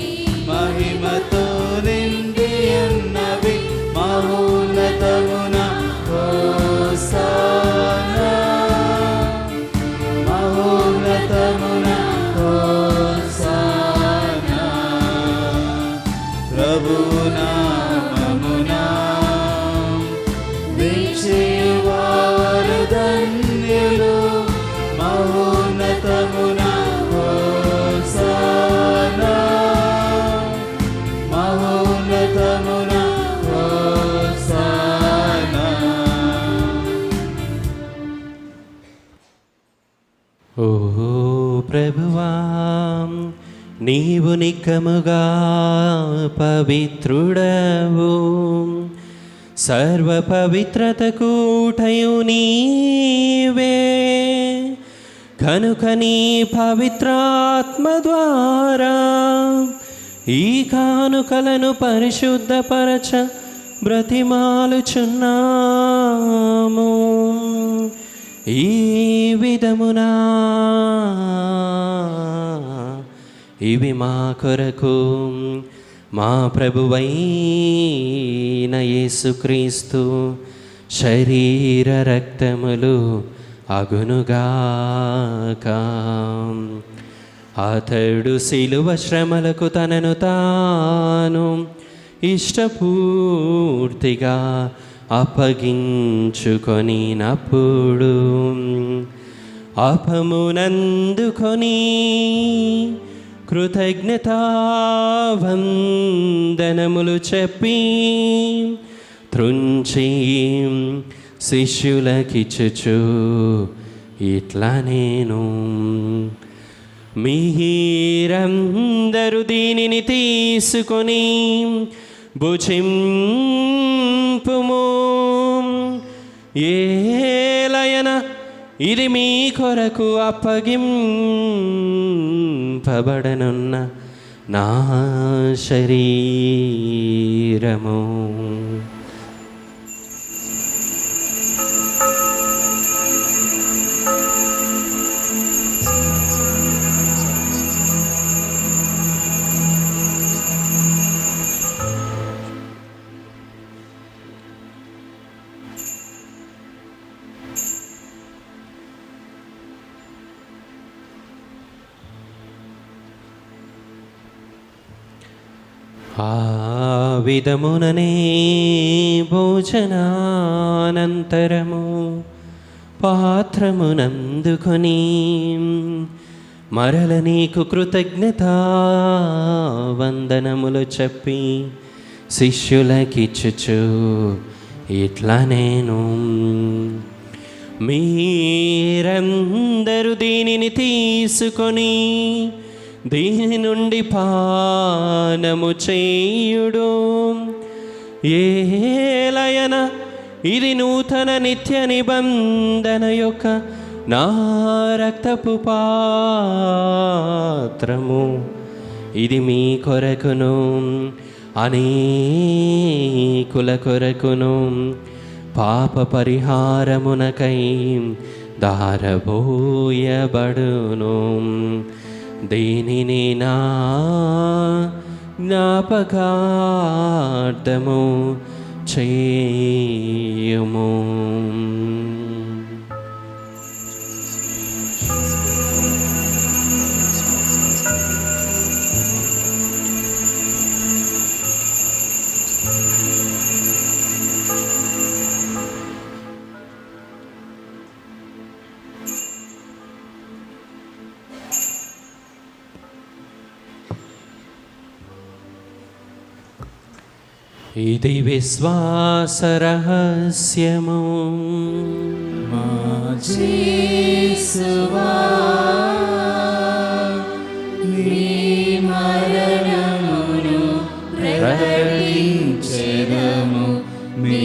S5: మహిమతో నిండి ఉన్నవి. మహో
S3: నీవు నిక్కముగా పవిత్రుడవు, సర్వ పవిత్రతకు ఊటయు నీవే. కనుక నీ పవిత్రాత్మ ద్వారా ఈ కానుకలను పరిశుద్ధపరచ బ్రతిమాలుచున్నాము. ఈ విధమునా ఇవి మా కొరకు మా ప్రభువైన యేసుక్రీస్తు శరీర రక్తములు అగునుగాక. అతడు శిలువ శ్రమలకు తనను తాను ఇష్టపూర్తిగా అప్పగించుకొనినప్పుడు అపమునందుకొని కృతజ్ఞతావందనములు చెప్పి త్రుంచి శిష్యులకిచ్చుచు ఇట్లా నేను, మీరందరూ దీనిని తీసుకొని భుజింపుము. ఏలయన ఇది మీ కొరకు అప్పగింపబడనున్న నా శరీరము. ఆ విధముననే భోజనానంతరము పాత్రమునందుకొని మరల నీకు కృతజ్ఞతా వందనములు చెప్పి శిష్యులకిచ్చుచు ఇట్లా నేను, మీరందరూ దీనిని తీసుకొని దీని నుండి పానము చేయుడు. ఏలయన ఇది నూతన నిత్య నిబంధన యొక్క నా రక్తపు పాత్రము. ఇది మీ కొరకును అనేకుల కొరకును పాప పరిహారమునకై దారబోయబడును. దీనిని నా జ్ఞాపకార్థము చేయుము. ఇది విశ్వాస రహస్యము.
S2: మా యేసువా, నీ మరణమును ప్రకటించెదము, మీ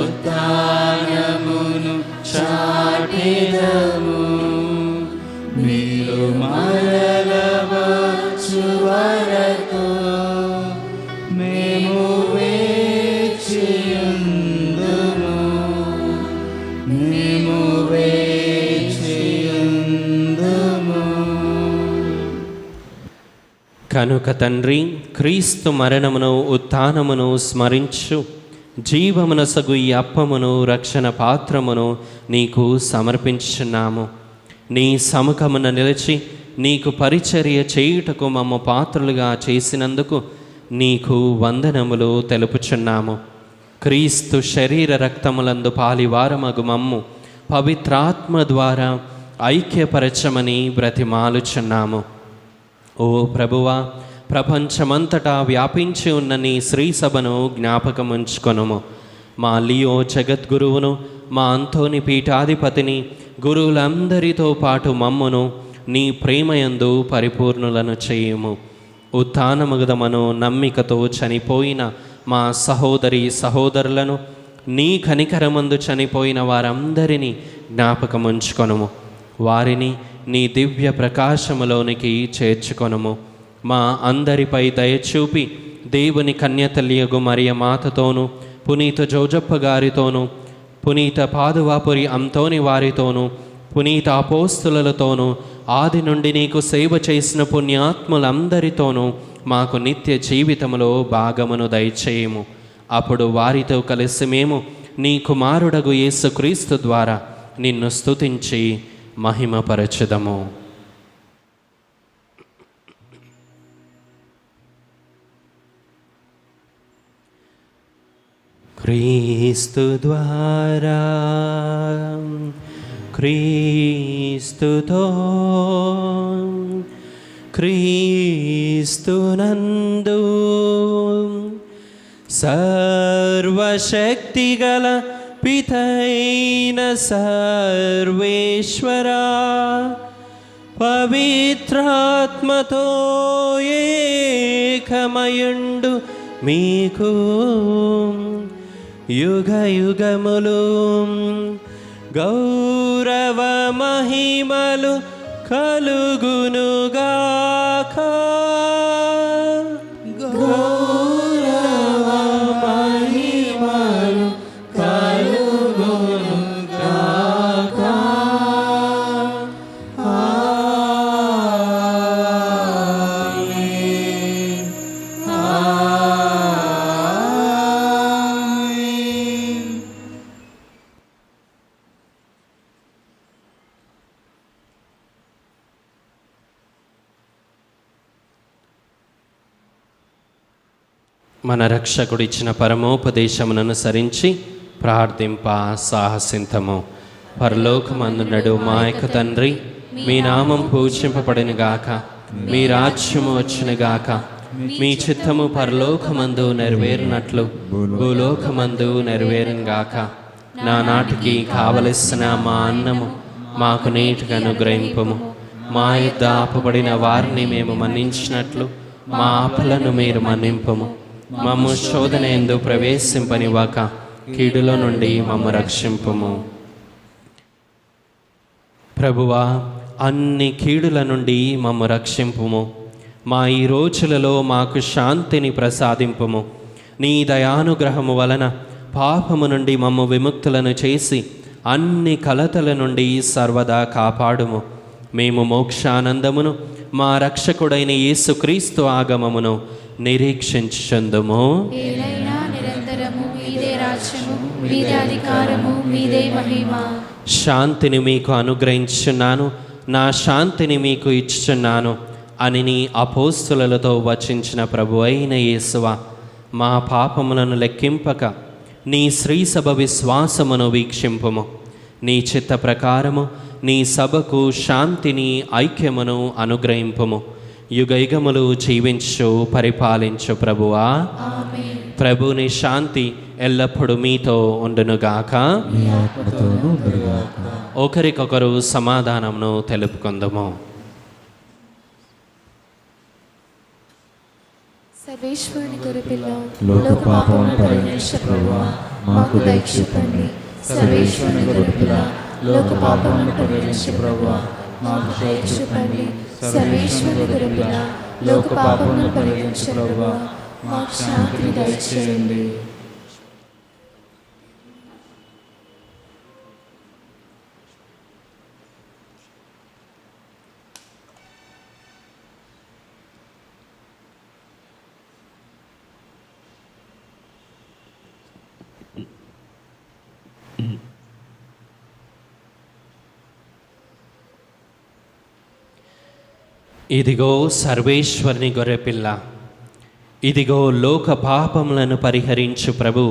S2: ఉత్థానమును చాటెదము. మీరు మరల వచ్చు వరకు మేము వేచియుందుము, మేము వేచియుందుము.
S3: కనుక తండ్రి, క్రీస్తు మరణమును ఉత్థానమును స్మరించు జీవమునసగు ఈ అప్పమును రక్షణ పాత్రమును నీకు సమర్పించుచున్నాము. నీ సముఖమున నిలిచి నీకు పరిచర్య చేయుటకు మమ్మ పాత్రులుగా చేసినందుకు నీకు వందనములు తెలుపుచున్నాము. క్రీస్తు శరీర రక్తములందు పాలివారమగు మమ్ము పవిత్రాత్మ ద్వారా ఐక్యపరచమని బ్రతిమాలుచున్నాము. ఓ ప్రభువా, ప్రపంచమంతటా వ్యాపించి ఉన్న నీ శ్రీ సభను జ్ఞాపకముంచుకొనుము. మా లియో జగద్గురువును, మా అంతోని పీఠాధిపతిని, గురువులందరితో పాటు మమ్మును నీ ప్రేమయందు పరిపూర్ణులను చేయుము. ఉత్థానముగదమను నమ్మికతో చనిపోయిన మా సహోదరి సహోదరులను, నీ కనికరమందు చనిపోయిన వారందరినీ జ్ఞాపకముంచుకొనుము. వారిని నీ దివ్య ప్రకాశములోనికి చేర్చుకొనుము. మా అందరిపై దయచూపి దేవుని కన్యతల్లియగు మరియ మాతతోనూ, పునీత జోజప్ప గారితోనూ, పునీత పాదువాపురి అంతోని వారితోనూ, పునీత అపోస్తులతోనూ, ఆది నుండి నీకు సేవ చేసిన పుణ్యాత్ములందరితోనూ మాకు నిత్య జీవితములో భాగమును దయచేయము. అప్పుడు వారితో కలిసి మేము నీ కుమారుడగు యేసుక్రీస్తు ద్వారా నిన్ను స్తుతించి మహిమపరచుదము. క్రీస్తు ద్వారా, క్రీస్తుతో, క్రీస్తునందు సర్వశక్తిగల పితైన సర్వేశ్వరా, పవిత్రాత్మతో ఏకమయుండు మీకు యుగ యుగములు గౌరవ మహిమలు కలుగునుగాక.
S2: గౌరవ మహిమలు కలుగునుగాక. ఆమేన్. ఆమేన్.
S3: మన రక్షకుడిచ్చిన పరమోపదేశమును అనుసరించి ప్రార్థింప సాహసింతము. పరలోకమందునడు మా యొక్క తండ్రి, మీ నామం పూజింపబడిన గాక, మీ రాజ్యము వచ్చిన గాక, మీ చిత్తము పరలోకమందు నెరవేరినట్లు భూలోకమందు నెరవేరును గాక. నానాటికి కావలసిన మా అన్నము మాకు నేటిగా అనుగ్రహింపము. మా యుద్ధ ఆపబడిన వారిని మేము మన్నించినట్లు మా ఆపలను మీరు మన్నింపము. మమ్ము శోధన యందు ప్రవేశింపనివ్వక కీడులో నుండి మమ్ము రక్షింపుము. ప్రభువా, అన్ని కీడుల నుండి మమ్ము రక్షింపుము. మా ఈ రోజులలో మాకు శాంతిని ప్రసాదింపుము. నీ దయానుగ్రహము వలన పాపము నుండి మమ్ము విముక్తులను చేసి అన్ని కలతల నుండి సర్వదా కాపాడుము. మేము మోక్షానందమును మా రక్షకుడైన యేసుక్రీస్తు ఆగమమును నిరీక్షించుచుందుము.
S6: ఏలైనా నిరంతరము మీదే రాజ్యము, మీదే అధికారము, మీదే మహిమ.
S3: శాంతిని మీకు అనుగ్రహించుచున్నాను, నా శాంతిని మీకు ఇచ్చుచున్నాను అని నీ అపోస్తులతో వచించిన ప్రభు అయిన యేసువా, మా పాపములను లెక్కింపక నీ శ్రీసభ విశ్వాసమును వీక్షింపుము. నీ చిత్త ప్రకారము నీ సభకు శాంతిని ఐక్యమును అనుగ్రహింపుము. యుగయుగములు జీవించు పరిపాలించు ప్రభువా. ప్రభుని శాంతి ఎల్లప్పుడూ మీతో ఉండునుగాక. ఒకరికొకరు సమాధానమును తెలుపుకుందాము.
S6: సర్వేశ్వరుని గొర్రెపిల్ల,
S5: లోక పాపములను పరిహరించు ప్రభువా, మాకు దయ చూపండి.
S6: సర్వేశ్వరుని గొర్రెపిల్ల, లోక పాపములను పరిహరించు ప్రభువా, మాకు దయ చూపండి. సర్వేశ్వరుని గొర్రెపిల్ల, లోక పాపములను పరిహరించు ప్రభువా, మాకు శాంతిని దయచేయండి.
S3: ఇదిగో సర్వేశ్వరుని గొర్రెపిల్ల, ఇదిగో లోక పాపములను పరిహరించు ప్రభు.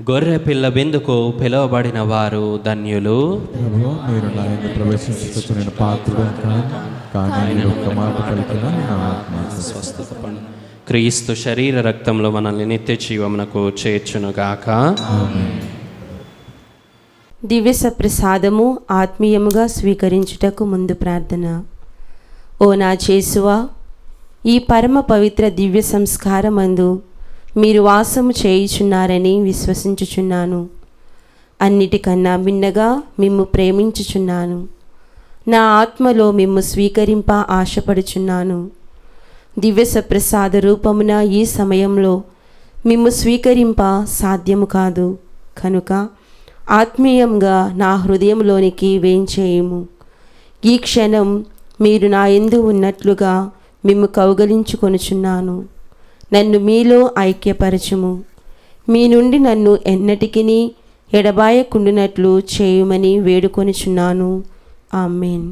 S3: గొర్రెపిల్ల విందుకు పిలువబడిన వారు ధన్యులు.
S5: ప్రభువా, మీరు నా యందు ప్రవేశించుటకు నేను పాత్రుడను కాను, కానీ మీరు ఒక్క మాట పలికినా నా ఆత్మ
S3: స్వస్థతపడు. క్రీస్తు శరీర రక్తంలో మనల్ని నిత్య జీవమునకు చేర్చునుగాక.
S7: దివ్య సప్రసాదము ఆత్మీయముగా స్వీకరించుటకు ముందు ప్రార్థన. ఓ నా చేసువా, ఈ పరమ పవిత్ర దివ్య సంస్కారమందు మీరు వాసము చేయుచున్నారని విశ్వసించుచున్నాను. అన్నిటికన్నా మిన్నగా మిమ్ము ప్రేమించుచున్నాను. నా ఆత్మలో మిమ్ము స్వీకరింప ఆశపడుచున్నాను. దివ్య సప్రసాద రూపమున ఈ సమయంలో మిమ్ము స్వీకరింప సాధ్యము కాదు కనుక ఆత్మీయంగా నా హృదయంలోనికి వేంచేయుము. ఈ క్షణం మీరు నా యందు ఉన్నట్లుగా మిమ్ము కౌగలించుకొనుచున్నాను. నన్ను మీలో ఐక్యపరచుము. మీ నుండి నన్ను ఎన్నటికిని ఎడబాయకుండునట్లు చేయుమని వేడుకొనుచున్నాను. ఆమేన్.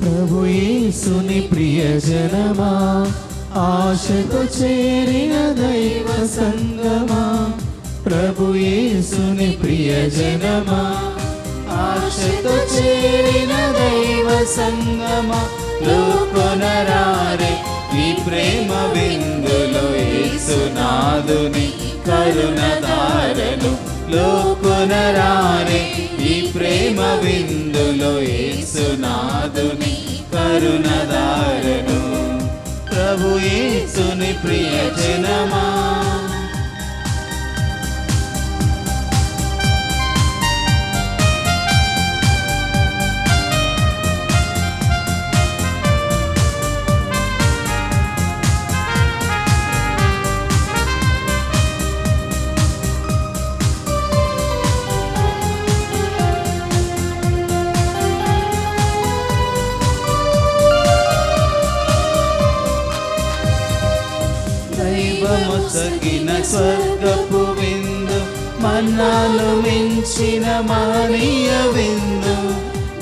S2: ప్రభు యేసుని ప్రియజనమా, ఆశతో చేరిన దైవ సంగమా. ప్రభు యేసుని ప్రియజనమా, ఆశతో చేరిన దైవ సంగమా. లోకొనరారే ఈ ప్రేమ విందులో యేసునాథుని కరుణధారలు. లోకొనరారే ఈ ప్రేమ విందులో యేసునాథుని కరుణధారలు. ప్రభు యేసుని ప్రియజనమా, దైవమొసగిన స్వర్గపు విందు, మన్నాను మించిన మహనీయ విందు.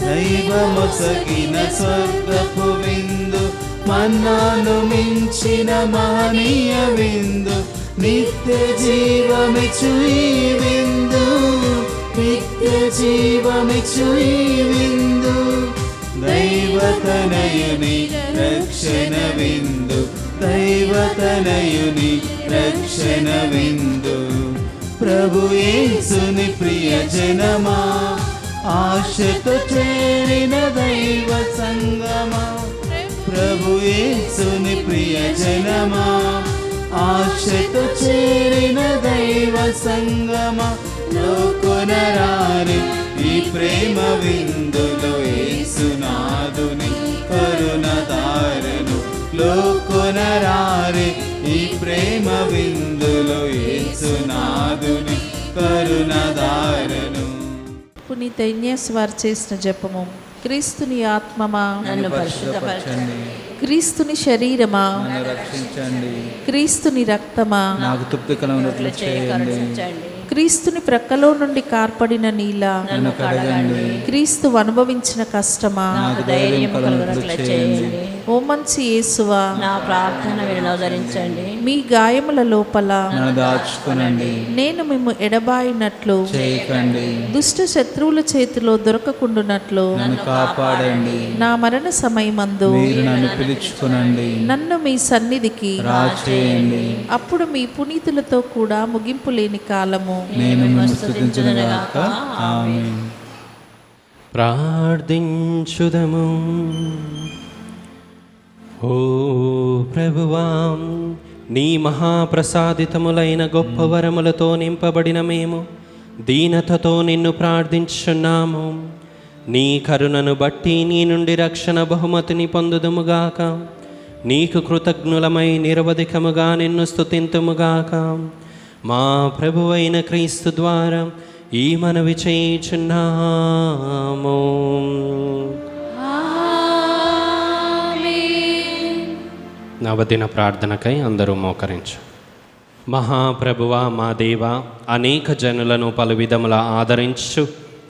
S2: దైవమొసగిన స్వర్గపు విందు, మన్నాను మించిన మహనీయ విందు. నిత్య జీవమిచ్చు ఈ విందు, నిత్య జీవమిచ్చు ఈ విందు. దైవతనయుని రక్షణ విందు, దైవతనయుని రక్షణ విందు. ప్రభు యేసుని ప్రియజనమా, ఆశతో చేరిన దైవ సంగమా. ప్రభు యేసుని ప్రియజనమా, ఆశతో చేరిన దైవ సంగమా. లోకొనరారే ఈ ప్రేమ విందులో యేసునాథుని కరుణధారలు. లోకొనరారే ఈ ప్రేమ విందులో యేసునాథుని కరుణధారలు.
S8: పునీత ఇన్యాస్ వారు చేసిన జపము. క్రీస్తుని ఆత్మమా
S2: నన్ను పరిశుద్ధపరచండి,
S8: క్రీస్తుని శరీరమా
S2: నన్ను రక్షించండి,
S8: క్రీస్తుని రక్తమా
S2: నాకు తృప్తి కలుగునట్లు చేయండి.
S8: క్రీస్తుని ప్రక్కలో నుండి కార్పడిన నీళ్ళ
S2: నన్ను కడగండి,
S8: క్రీస్తు అనుభవించిన కష్టమా
S2: నాకు ధైర్యం కలుగునట్లు చేయండి.
S8: ఓ మంచి యేసువా,
S9: నా ప్రార్థన వినోదరించండి.
S8: మీ గాయముల లోపల
S2: నన్ను దాచుకునండి,
S8: నేను మిమ్ము ఎడబాయినట్లు
S2: చేయకండి.
S8: దుష్ట శత్రువుల చేతిలో దొరకకుండునట్లు
S2: నన్ను కాపాడండి,
S8: నా మరణ సమయమందు
S2: మీరు నన్ను పిలుచుకునండి,
S8: నన్ను మీ సన్నిధికి
S2: రాచేయండి.
S8: అప్పుడు మీ పునీతులతో కూడా ముగింపు లేని కాలము
S2: నేను మిమ్మల్ని స్తుతించునుగాక. ఆమేన్.
S3: ప్రార్థించుదము. ఓ ప్రభువా, నీ మహాప్రసాదితములైన గొప్ప వరములతో నింపబడిన మేము దీనతతో నిన్ను ప్రార్థించున్నాము. నీ కరుణను బట్టి నీ నుండి రక్షణ బహుమతిని పొందుదుముగాక. నీకు కృతజ్ఞులమై నిరవధికముగా నిన్ను స్తుతింతుముగాక. మా ప్రభువైన క్రీస్తు ద్వారా ఈ మనవి చేయుచున్నాము. నవదిన ప్రార్థనకై అందరూ మోకరించు. మహాప్రభువా, మా దేవ, అనేక జనులను పలు విధముల ఆదరించు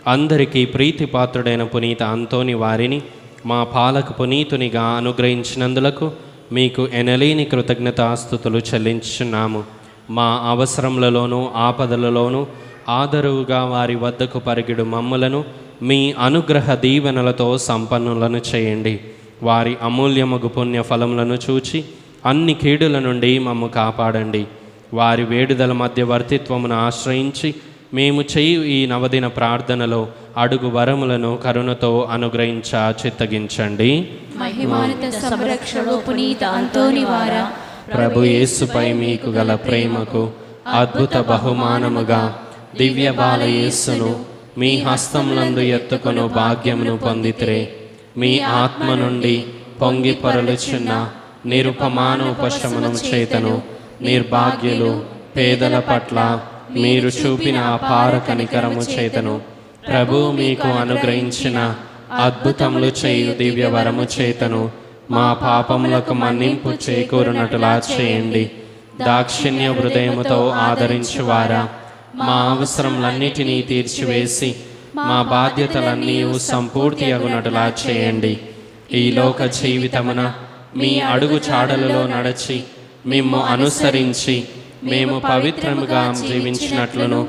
S3: అందరికీ ప్రీతిపాత్రుడైన పునీత అంతోని వారిని మా పాలక పునీతునిగా అనుగ్రహించినందులకు మీకు ఎనలేని కృతజ్ఞతాస్తుతులు చెల్లించున్నాము. మా అవసరములలోనూ ఆపదలలోనూ ఆదరువుగా వారి వద్దకు పరిగెడు మమ్ములను మీ అనుగ్రహ దీవెనలతో సంపన్నులను చేయండి. వారి అమూల్యమగు పుణ్య ఫలములను చూచి అన్ని కీడుల నుండి మమ్ము కాపాడండి. వారి వేడుదల మధ్యవర్తిత్వమును ఆశ్రయించి మేము చేయు ఈ నవదిన ప్రార్థనలో అడుగు వరములను కరుణతో అనుగ్రహించ చిత్తగించండి.
S6: మహిమానిత సంరక్షకుడు పునీత అంతోని వారా,
S3: ప్రభు యేసుపై మీకు గల ప్రేమకు అద్భుత బహుమానముగా దివ్య బాల యేసును మీ హస్తములందు ఎత్తుకొను భాగ్యమును పొందితిరే. మీ ఆత్మ నుండి పొంగి పొరలుచున్న నిరుపమానోపశమనము చేతను నిర్భాగ్యులు పేదల పట్ల మీరు చూపిన అపార కనికరము చేతను ప్రభు మీకు అనుగ్రహించిన అద్భుతములు చేయు దివ్య వరము చేతను మా పాపములకు మన్నింపు చేకూరునట్లుగా చేయండి. దాక్షిణ్య హృదయముతో ఆదరించువారా, మా అవసరములన్నిటినీ తీర్చివేసి మా బాధ్యతలన్నీ సంపూర్తి అగునట్లుగా చేయండి. ఈ లోక జీవితమున మీ అడుగు చాడలలో నడచి మిమ్ము అనుసరించి మేము పవిత్రముగా జీవించినట్లును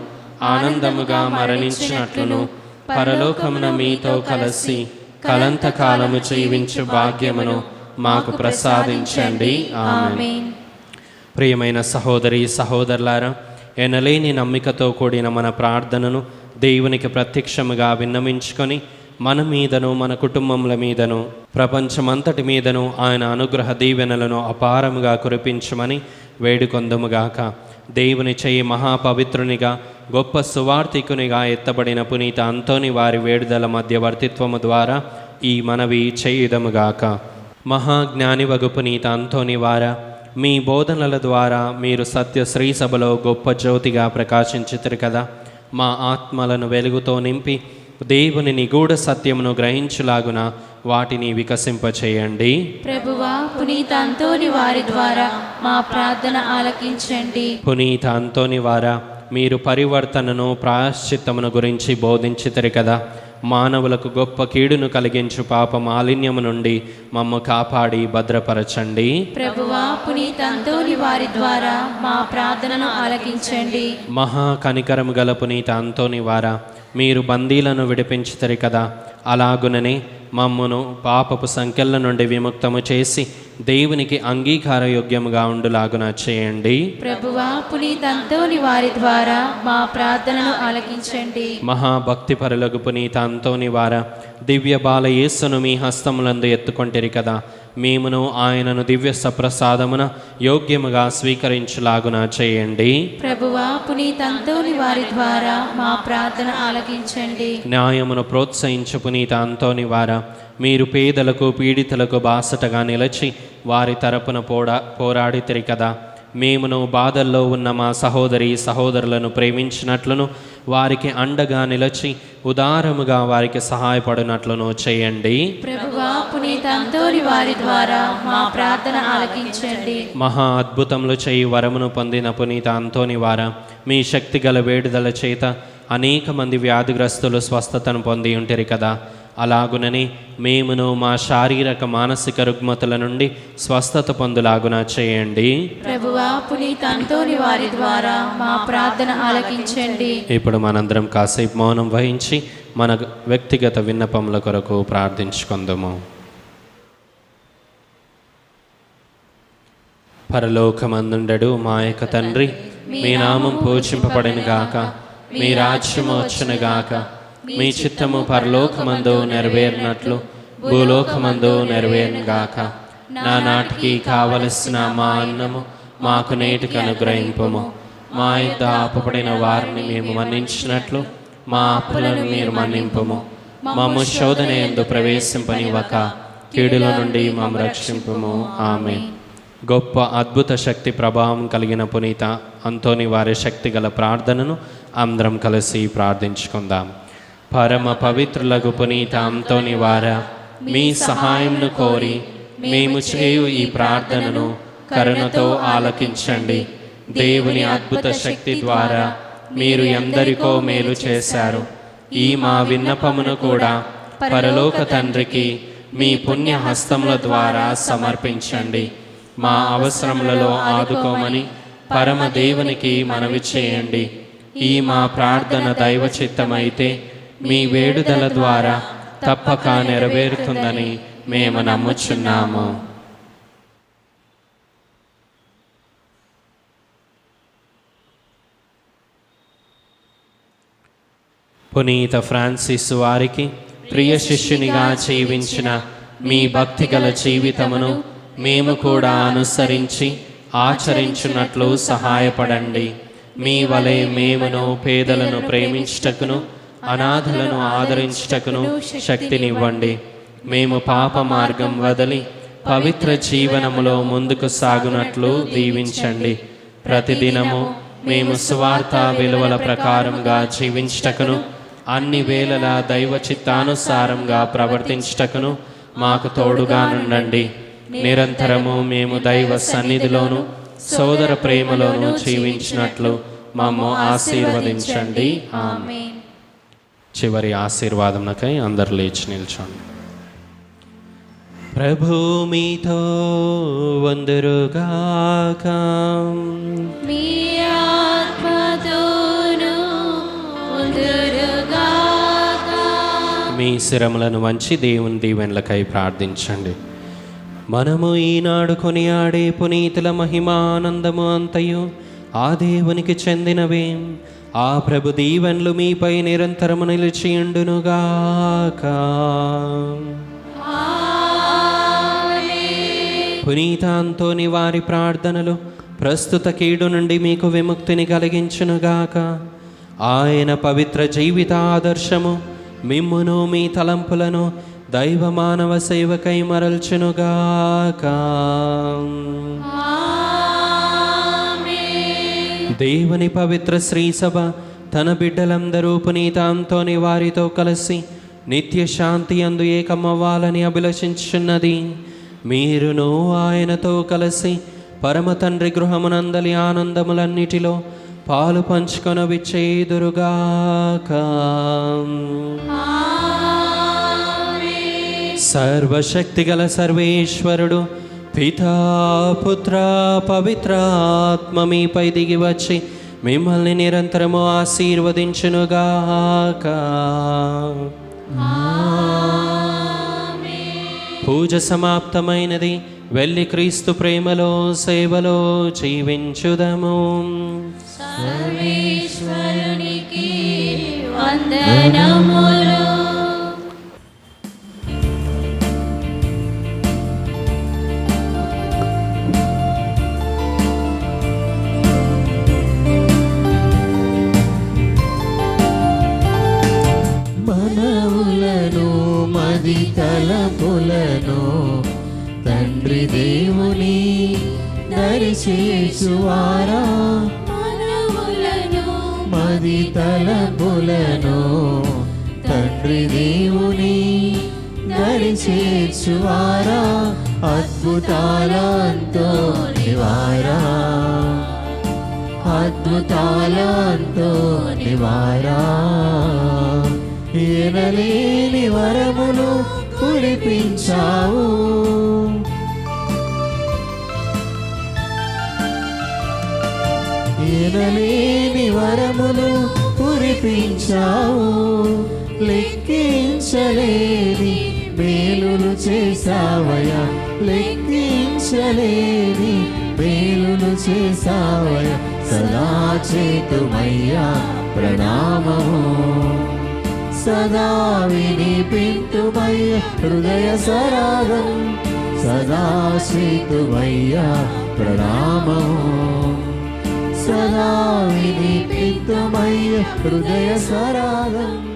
S3: ఆనందముగా మరణించినట్లును పరలోకమున మీతో కలిసి కలంతకాలము జీవించు భాగ్యమును మాకు ప్రసాదించండి. ఆమేన్. ప్రియమైన సహోదరి సహోదరులారా, ఎనలేని నమ్మికతో కూడిన మన ప్రార్థనను దేవునికి ప్రత్యక్షముగా విన్నవించుకొని మన మీదను మన కుటుంబముల మీదను ప్రపంచమంతటి మీదను ఆయన అనుగ్రహ దీవెనలను అపారముగా కురిపించమని వేడుకొందుముగాక. దేవుని చేయి మహాపవిత్రునిగా గొప్ప సువార్థికునిగా ఎత్తబడిన పునీత అంతోని వారి వేడుదల మధ్యవర్తిత్వము ద్వారా ఈ మనవి చేయుదముగాక. మహాజ్ఞానివగు పునీత అంతోని వారా, మీ బోధనల ద్వారా మీరు సత్య శ్రీ సభలో గొప్ప జ్యోతిగా ప్రకాశించుతారు కదా. మా ఆత్మలను వెలుగుతో నింపి దేవుని నిగూఢ సత్యమును గ్రహించులాగున వాటిని వికసింపచేయండి.
S6: ప్రభువా, పునీత అంతోని వారి ద్వారా మా ప్రార్థన ఆలకించండి.
S3: పునీత అంతోని వారా, మీరు పరివర్తనను ప్రాయశ్చిత్తమును గురించి బోధించితరు కదా. మానవులకు గొప్ప కీడును కలిగించు పాప మాలిన్యము నుండి మమ్ము కాపాడి భద్రపరచండి.
S6: ప్రభువా, పునీత అంతోని వారి ద్వారా మా ప్రార్థనను ఆలకించండి.
S3: మహా కనికరము గల పునీత అంతోని వారా, మీరు బందీలను విడిపించుతారు కదా. అలాగుననే మమ్మును పాపపు సంఖ్యల నుండి విముక్తము చేసి దేవునికి అంగీకారయోగ్యముగా ఉండులాగున చేయండి.
S6: ప్రభువా, పునీత అంతోని వారి ద్వారా మా ప్రార్థనను ఆలకించండి.
S3: మహాభక్తి పరులకు పునీత అంతోని వారా, దివ్య బాల యేసును మీ హస్తములందు ఎత్తుకొంటిరి కదా. మేమును ఆయనను దివ్య సప్రసాదమున యోగ్యముగా స్వీకరించులాగున చేయండి.
S6: ప్రభువా, పునీత అంతోని వారి ద్వారా మా ప్రార్థన ఆలకించండి.
S3: న్యాయమును ప్రోత్సహించు పునీత అంతోని వారా, మీరు పేదలకు పీడితులకు బాసటగా నిలిచి వారి తరపున పోరాడితిరి కదా. మేమును బాధల్లో ఉన్న మా సహోదరి సహోదరులను ప్రేమించినట్లును వారికి అండగా నిలిచి ఉదారముగా వారికి సహాయపడినట్లును చేయండి.
S6: ప్రభువా, పునీత అంతోని వారి ద్వారా మా ప్రార్థన ఆలకించండి.
S3: మహా అద్భుతములు చేయి వరమును పొందిన పునీత అంతోని వారా, మీ శక్తి గల వేడుదల చేత అనేక మంది వ్యాధిగ్రస్తులు స్వస్థతను పొంది ఉంటిరి కదా. అలాగునని మేమును మా శారీరక మానసిక రుగ్మతుల నుండి స్వస్థత పొందులాగున చేయండి.
S6: ప్రభువా, పునీత అంతోని వారి ద్వారా మా ప్రార్థన ఆలకించండి.
S3: ఇప్పుడు మనందరం కాసేపు మౌనం వహించి మన వ్యక్తిగత విన్నపముల కొరకు ప్రార్థించుకుందాము. పరలోకమందుండెడు మా యొక్క తండ్రి, మీ నామం పూజింపబడిన గాక, మీ రాజ్యము వచ్చును గాక, మీ చిత్తము పరలోకమందు నెరవేరినట్లు భూలోకమందు నెరవేరును గాక. నానాటికి కావలసిన మా అన్నము మాకు నేటికి అనుగ్రహింపుము. మా యొద్ద అప్పుపడిన వారిని మేము మన్నించినట్లు మా అప్పులను మీరు మన్నింపుము. మమ్ము శోధన యందు ప్రవేశింపనివ్వక కీడుల నుండి మమ్ము రక్షింపుము. ఆమేన్. గొప్ప అద్భుత శక్తి ప్రభావం కలిగిన పునీత అంతోని వారి శక్తి గల ప్రార్థనను అందరం కలిసి ప్రార్థించుకుందాం. పరమ పవిత్రులకు పునీత అంతోని వారా, మీ సహాయంను కోరి మేము చేయు ఈ ప్రార్థనను కరుణతో ఆలకించండి. దేవుని అద్భుత శక్తి ద్వారా మీరు ఎందరికో మేలు చేశారు. ఈ మా విన్నపమును కూడా పరలోక తండ్రికి మీ పుణ్య హస్తముల ద్వారా సమర్పించండి. మా అవసరములలో ఆదుకోమని పరమ దేవునికి మనవి చేయండి. ఈ మా ప్రార్థన దైవ చిత్తమైతే మీ వేడుదల ద్వారా తప్పక నెరవేరుతుందని మేము నమ్ముచున్నాము. పునీత ఫ్రాన్సిస్ వారికి ప్రియ శిష్యునిగా జీవించిన మీ భక్తిగల జీవితమును మేము కూడా అనుసరించి ఆచరించున్నట్లు సహాయపడండి. మీ వలె మేమును పేదలను ప్రేమించుటకును అనాథలను ఆదరించుటకును శక్తినివ్వండి. మేము పాప మార్గం వదిలి పవిత్ర జీవనములో ముందుకు సాగునట్లు దీవించండి. ప్రతిదినము మేము సువార్త విలువల ప్రకారంగా జీవించుటకును అన్ని వేళలా దైవ చిత్తానుసారంగా ప్రవర్తించుటకును మాకు తోడుగా నుండండి. నిరంతరము మేము దైవ సన్నిధిలోను సోదర ప్రేమలోను జీవించినట్లు మమ్ము ఆశీర్వదించండి. ఆమేన్. చివరి ఆశీర్వాదమునకై అందరు లేచి నిల్చోండి. ప్రభు మీతో వందరుగాక.
S6: మీ ఆత్మతోను వందరుగాక.
S3: మీ శిరములను వంచి దేవుని దీవెనలకై ప్రార్థించండి. మనము ఈనాడు కొనియాడే పునీతుల మహిమానందము అంతయు ఆ దేవునికి చెందినవే. ఆ ప్రభు దీవెనలు మీపై నిరంతరము నిలిచియుండునుగాక. పునీత అంతోని వారి ప్రార్థనలు ప్రస్తుత కీడు నుండి మీకు విముక్తిని కలిగించునుగాక. ఆయన పవిత్ర జీవిత ఆదర్శము మిమ్మును మీ తలంపులను దైవ మానవ సేవకై మరల్చునుగాక. దేవుని పవిత్ర శ్రీసభ తన బిడ్డలందరూ పునీత అంతోని వారితో కలిసి నిత్య శాంతి అందు ఏకమవ్వాలని అభిలషించున్నది. మీరును ఆయనతో కలిసి పరమ తండ్రి గృహమునందలి ఆనందములన్నిటిలో పాలు పంచుకొనవి చేదురుగాక. సర్వశక్తిగల సర్వేశ్వరుడు పితా పుత్ర పవిత్రాత్మ మీపై దిగి వచ్చి మిమ్మల్ని నిరంతరము ఆశీర్వదించునుగాక. పూజ సమాప్తమైనది. వెళ్ళి క్రీస్తు ప్రేమలో సేవలో జీవించుదము.
S6: సర్వేశ్వరునికి వందనములు.
S5: మనవులను మది తలపులను తండ్రి దేవుని దరిచేసువారా.
S6: మనవులను
S5: మది తలపులను తండ్రి దేవుని దరిచేసువారా. అద్భుతాలంతో నివారా. అద్భుతాలంతో నివారా. ఎనలేని వరములు కురిపించావు. ఎనలేని వరములు కురిపించావు. లెక్కించలేని మేలులు చేసావయ్యా. లెక్కించలేని మేలులు చేసావయ్యా. సదా చేతుమయ్యా ప్రణామము. సదా వినిపింతుమయ్య హృదయ సరాగం. సదా చేతుమయ్యా ప్రణామము. సదా వినిపింతుమయ్య హృదయ సరాగం.